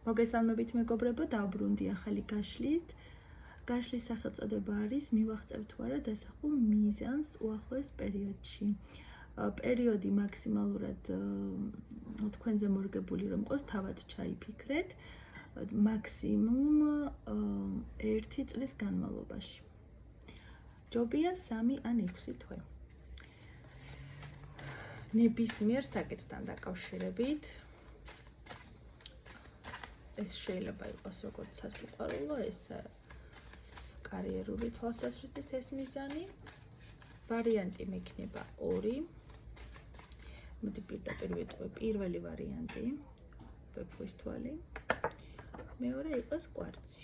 მოგესალმებით მეგობრებო, დავბრუნდი ახალი გაშლით. გაშლის სახელწოდება არის მივაღწევ თუ არა დასახულ მიზანს უახლოეს პერიოდში. პერიოდი მაქსიმალურად თქვენზე მორგებული რომ იყოს, თავად ჩაიფიქრეთ, მაქსიმუმ 1 წლის განმავლობაში. ჯობია 3 ან 6 თვე. ნებისმიერ საკითხთან დაკავშირებით ეს შეიძლება იყოს როგორც სასიყვარულო, ეს კარიერული თვალსაზრისით ეს მიზანი. ვარიანტი მექნება 2. მოდი პირდაპირ ვიტყვი პირველი ვარიანტი, ვეფხვის თვალი. მეორე იყოს კვარცი.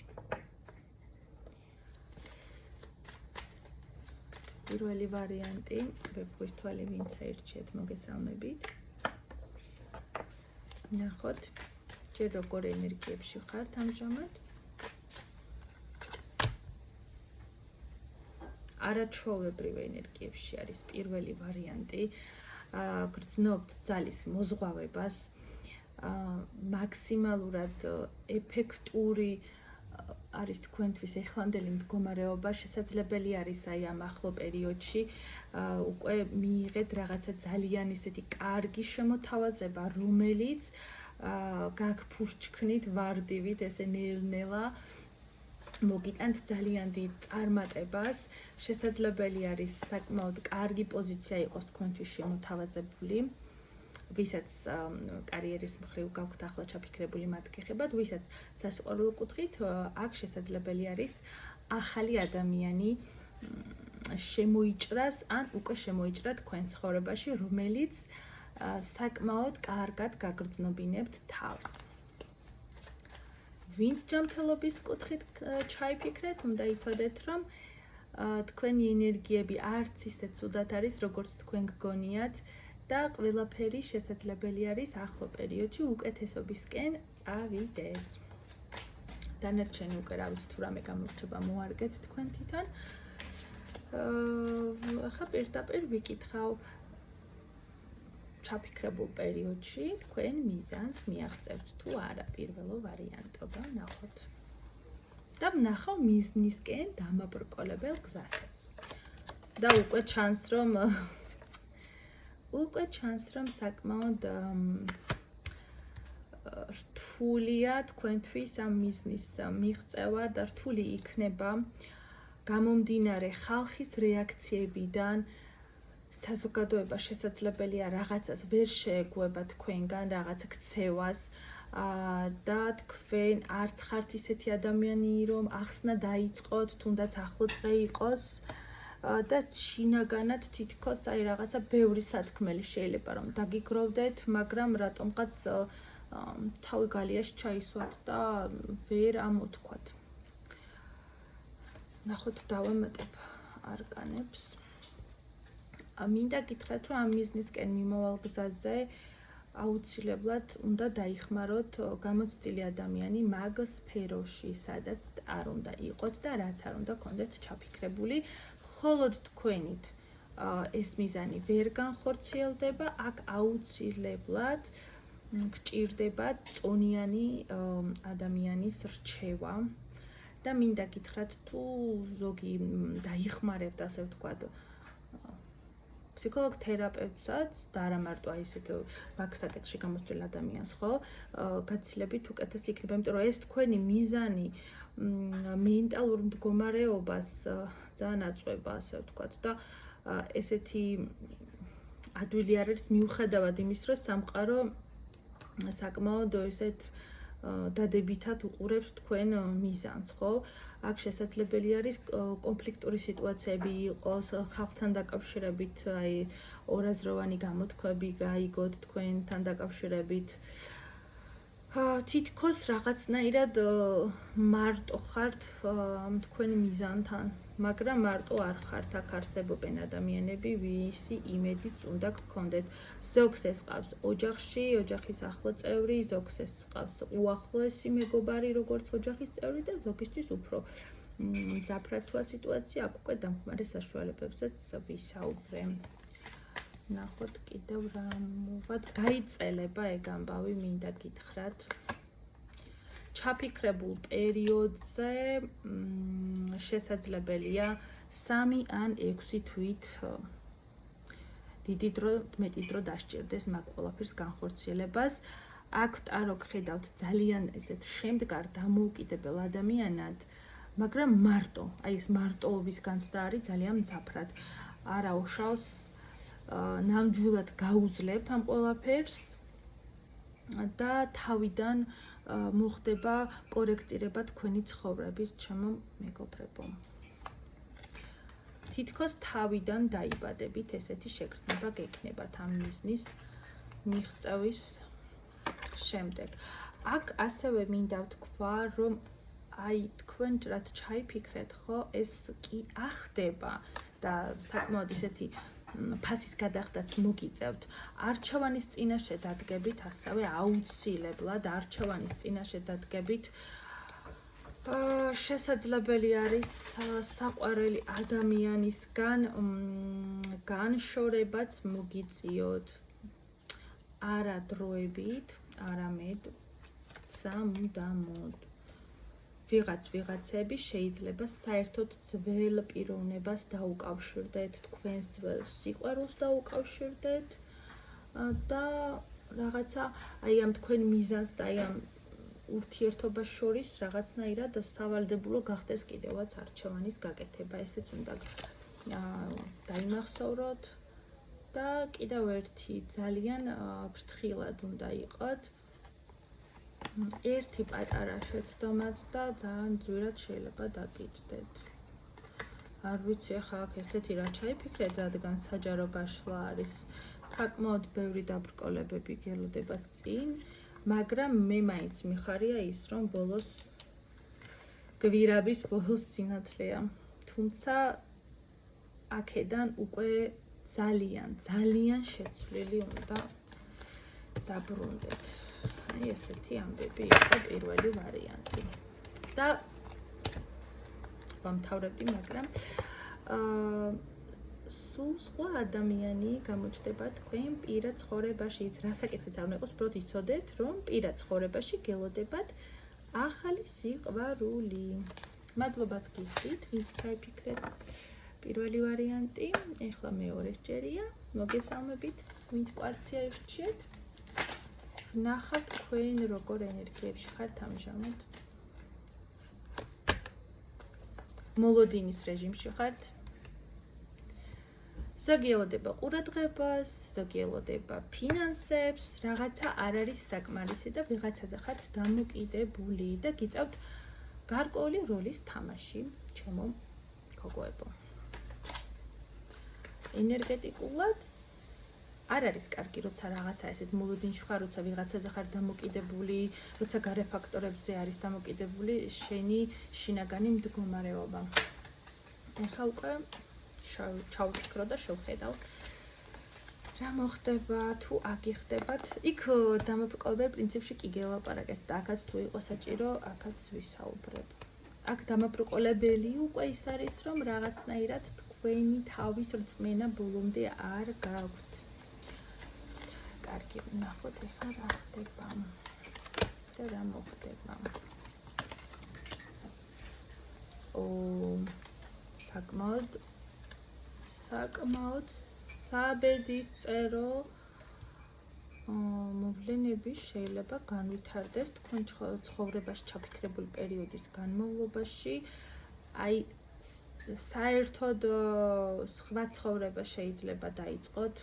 პირველი ვარიანტი, ვეფხვის თვალი, ვინც აირჩიეთ, მოგესალმებით. ნახოთ ჯერ როგორ ენერგიებში ხართ ამჟამად. არაჩვეულებრივ ენერგიებში არის პირველი ვარიანტი. გრძნობთ ძალის მოზღვავებას, მაქსიმალურად ეფექტური არის თქვენთვის ეხლანდელი მდგომარეობა, შესაძლებელი არის აი ამ ახლო პერიოდში უკვე მიიღეთ რაღაცა ძალიან ისეთი კარგი შემოთავაზება, რომელიც გაგფურჩქნით ვარდივით, ესე ნელ-ნელა მოგიტანთ ძალიან დიდ წარმატებას. შესაძლებელი არის საკმაოდ კარგი პოზიცია იყოს თქვენთვის შემოთავაზებული, ვისაც კარიერის მხრივ გაქვთ ახლა ჩაფიქრებული მათ გეხებათ, ვისაც სასიყვარულო კუთხით, აქ შესაძლებელი არის ახალი ადამიანი შემოიჭრას ან უკვე შემოიჭრა თქვენ ცხოვრებაში, რომელიც საკმაოდ კარგად გაგრძნობინებთ თავს. ვინც ჯანმრთელობის კუთხით ჩაიფიქრეთ, უნდა იცოდეთ, რომ თქვენი ენერგიები არც ისე ცუდად არის, როგორც თქვენ გგონიათ და ყველაფერი შესაძლებელი არის ახლო პერიოდში უკეთესობისკენ წავიდეს. დანარჩენი უკვე რა ვიცი თუ რამე გამოვრჩება მოარგეთ თქვენ თვითონ. ახლა პირდაპირ ვიკითხავ ჩაფიქრებულ პერიოდში თქვენ მიზანს მიაღწევთ თუ არა, პირველო ვარიანტობა ნახოთ. და ვნახავ მიზნისკენ დამაბრკოლებელ გზასაც. და უკვე ჩანს რომ საკმაოდ რთულია თქვენთვის ამ მიზნის მიღწევა და რთული იქნება გამომდინარე ხალხის რეაქციებიდან. საზოგადოება შესაძლებელია რაღაცას ვერ შეეგუება თქვენგან, რაღაც ქცევას და თქვენ არც ხართ ისეთი ადამიანი, რომ ახსნა დაიწყოთ, თუნდაც ახლო წე იყოს და შინაგანად თითქოს აი რაღაცა ბევრი სათქმელი შეიძლება რომ დაგიგროვდეთ, მაგრამ რატომღაც თავი გალიაში ჩაისვათ და ვერ ამოთქვათ. ნახოთ, დავამატებ არკანებს. მინდა გითხრათ, რომ ამ მიზნისკენ მიმავალ გზაზე აუცილებლად უნდა დაიხმაროთ გამოცდილი ადამიანი მაგ სფეროში, სადაც არ უნდა იყოთ და რაც არ უნდა გქონდეთ ჩაფიქრებული. მხოლოდ თქვენით ეს მიზანი ვერ განხორციელდება, აქ აუცილებლად გჭირდებათ წონიანი ადამიანის რჩევა და მინდა გითხრათ, თუ ზოგი დაიხმარებთ, ასე ვთქვათ, ფსიქოლოგ თერაპევტსაც და არა მარტო აი ესეთ მაგ საკითხში გამოცდილ ადამიანს, ხო? გაცილებით უკეთეს იქნება, იმიტომ რომ ეს თქვენი მიზანი მენტალურ მდგომარეობას ძალიან აწვება, ასე ვთქვათ და ესეთი ადვილი არ არის მიუხედავად იმის, რომ სამყარო საკმაოდ ესეთ დადებითად უყურებს თქვენ მიზანს, ხო? აქ შესაძლებელი არის კონფლიქტური სიტუაციები იყოს, ხალხთან დაკავშირებით, აი ორაზროვანი გამოთქვები გაიგოთ თქვენთან დაკავშირებით. თითქოს რაღაცნაირად მარტო ხართ ამ თქვენ მიზანთან, მაგრამ მარტო არ ხართ, აქ არსებობენ ადამიანები, ვისი იმედიც უნდა გქონდეთ. ზოგს ეს ყავს ოჯახში, ოჯახის ახლო წევრი, ზოგს ეს ყავს უახლოესი მეგობარი, როგორც ოჯახის წევრი და ზოგისთვის უფრო მძაფრათვაა სიტუაცია, აქ უკვე დამხმარე საშუალებებსაც ვისაუბრე. ნახოთ კიდევ რა მოვად გაიწელება ეგ ამბავი, მინდა გითხრათ. ჩაფიქრებულ პერიოდზე შესაძლებელია 3 ან 6 თვით დიდი დრო, მეტი დრო დასჭირდეს მაგ ყველაფერს განხორციელებას. აქ ტარო გხედავთ ძალიან ესეთ შემდგარ დამოუკიდებელ ადამიანად, მაგრამ მარტო, აი ეს მარტოობის განცდა არის ძალიან მძაფრად. არა უშავს ნამდვილად გაუძლებთ ამ ყველაფერს და თავიდან მოხდება კორექტირება თქვენი ცხოვრების, ჩემო მეგობრებო. თითქოს თავიდან დაიბადებით ესეთი შეგრძნება გექნებათ ამ მიზნის მიღწევის შემდეგ. აქ ასევე მინდა ვთქვა, რომ აი თქვენ რაც ჩაიფიქრეთ, ხო, ეს კი ახდება და საკმაოდ ისეთი ფასის გადახდაც მოგიწევთ. არჩევანის წინაშე დადგებით, ასევე აუცილებლად არჩევანის წინაშე დადგებით. შესაძლებელი არის საყვარელი ადამიანისგან განშორებაც მოგიწიოთ. არა დროებით, არამედ სამუდამოდ. ვიღაცები შეიძლება საერთოდ ძველ პიროვნებას დაუკავშირდეთ, თქვენს ძველ სიყვარულს დაუკავშირდეთ და რაღაცა აი ამ თქვენ მიზანს და აი ამ ურთიერთობას შორის რაღაცნაირად სავალდებულო გახდეს კიდევაც არჩევანის გაკეთება. ესეც უნდა დაიმახსოვროთ და კიდევ ერთი ძალიან ფრთხილად უნდა იყოთ. ერთი პატარა შეცდომაც და ძალიან ძვირად შეიძლება დაგიჯდეთ. არ ვიცი ახლა აქ ესეთი რა ჩაიფიქრეთ, რადგან საჯარო გაშლა არის. საკმაოდ ბევრი დაბრკოლებები გელოდებათ წინ, მაგრამ მე მაინც მიხარია ის, რომ ბოლოს გვირაბის ბოლოს სინათლეა. თუმცა აქედან უკვე ძალიან შეცვლილი უნდა დაბრუნდეთ. აი ესეთი ამბები იყო პირველი ვარიანტი. და ვამთავრებდი, მაგრამ სულ სხვა ადამიანი გამოჩნდება თქვენ პირად ცხოვრებაში. რასაკეთებთ არ მეყოს, უბრალოდ იცოდეთ, რომ პირად ცხოვრებაში გელოდებათ ახალი სიყვარული. მადლობას გიხდით, ვინც ჩაიფიქრეთ პირველი ვარიანტი. ეხლა მეორე სჯერია. მოგესალმებით, ვინც კვარცია ირჩიეთ. ვნახავთ თქვენ როგორ ენერგიებში ხართ ამჟამად. მოლოდინის რეჟიმში ხართ. ზოგი ელოდება ყურადღებას, ზოგი ელოდება ფინანსებს, რაღაცა არ არის საკმარისი და ვიღაცაზე ხართ დამოკიდებული და გიწევთ გარკვეული როლის თამაში, ჩემო გოგოებო. ენერგეტიკულად არ არის კარგი, როცა რაღაცა ესეთ მოლოდინში ხარ, როცა ვიღაცაზე ხარ დამოკიდებული, როცა გარე ფაქტორებზე არის დამოკიდებული შენი შინაგანი მდგომარეობა. ეხლა უკვე ჩავფიქრო და შევხედავ რა მოხდება, თუ აგიხდებათ. იქ დამაბრკოლებელ პრინციპში კი გელაპარაკეთ და აქაც თუ იყო საჭირო, აქაც ვისაუბრებ. აქ დამაბრკოლებელი უკვე ის არის, რომ რაღაცნაირად თქვენი თავის რწმენა ბოლომდე არ გაქვთ. კარგი, ვნახოთ ეხლა რა ხდება და რა მოხდება. საკმაოდ საბედისწერო მოვლენები შეიძლება განვითარდეს თქვენ ცხოვრებაში ჩაფიქრებული პერიოდის განმავლობაში. აი საერთოდ სხვა ცხოვრება შეიძლება დაიწყოთ,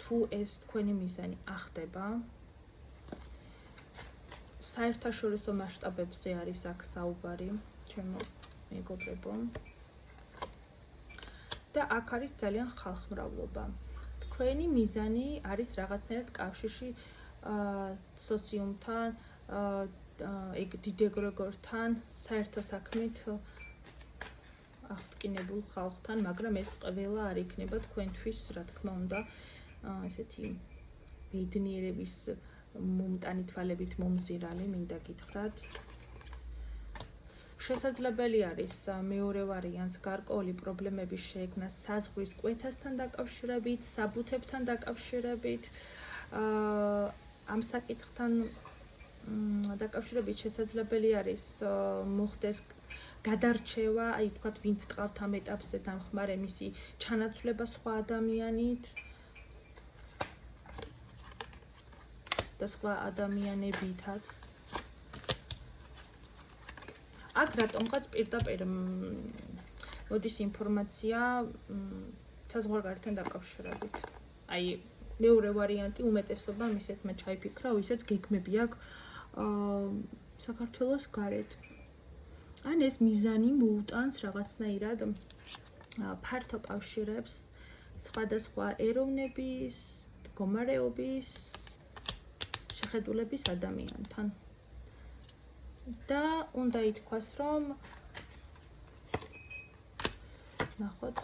თუ ეს თქვენი მიზანი ახდება. საერთაშორისო მასშტაბებზე არის აქ საუბარი, ჩემო მეგობრებო. და აქ არის ძალიან ხალხმრავლობა. თქვენი მიზანი არის რაღაცნაირად კავშირში სოციუმთან, ეგ დიდ ეგრეგორთან, საერთო საქმით აღტკინებულ ხალხთან, მაგრამ ეს ყველა არ იქნება თქვენთვის, რა თქმა უნდა, ესეთი ბედნიერების მომტანი თვალებით მომზირალი, მინდა გითხრათ. შესაძლებელი არის მეორე ვარიანტს გარკვეული პრობლემების შეექმნა საზღვრის კვეთასთან დაკავშირებით, საბუთებთან დაკავშირებით. ამ საკითხთან დაკავშირებით შესაძლებელი არის მოხდეს გადარჩევა, აი თქვათ, ვინც ყავთ ამ ეტაპზე დამხმარე, მისი ჩანაცვლება სხვა ადამიანით და სხვა ადამიანებითაც. აქ რატომღაც პირდაპირ მოდის ინფორმაცია საზღვარგარეთთან დაკავშირებით. აი მეორე ვარიანტი უმეტესობა მისეთმა ჩაიფიქრა, ვისაც გეგმები აქვს საქართველოს გარეთ. ან ეს მიზანი მოუტანს რაღაცნაირად ფართო კავშირებს სხვადასხვა ეროვნების, მდგომარეობის, შეხედულების ადამიანთან. და უნდა ითქვას, რომ ნახოთ,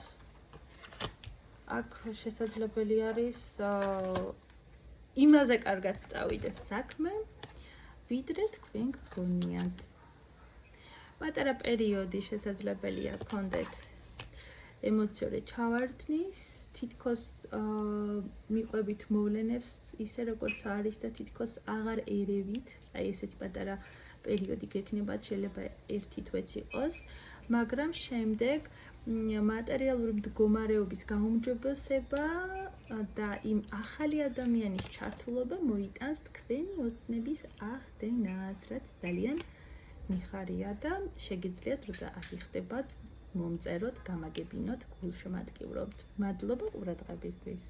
აქ შესაძლებელი არის იმაზე კარგად წავიდეს საქმე, ვიდრე თქვენ გქონიათ. პატარა პერიოდი შესაძლებელია გქონდეთ ემოციური ჩავარდნის, თითქოს მიყვებით მოვლენებს ისე როგორც არის და თითქოს აღარ ერევით, აი ესეთი პატარა პერიოდი გექნებათ, შეიძლება 1 თვეც იყოს, მაგრამ შემდეგ მატერიალური მდგომარეობის გაუმჯობესება და იმ ახალი ადამიანის ჩართულობა მოიტანს თქვენი ოცნების ახდენას, რაც ძალიან მიხარია და შეგიძლიათ როცა ახიხდებათ, მომწეროთ, გამაგებინოთ, გულშემატკივრობთ. მადლობა ყურადღებისთვის.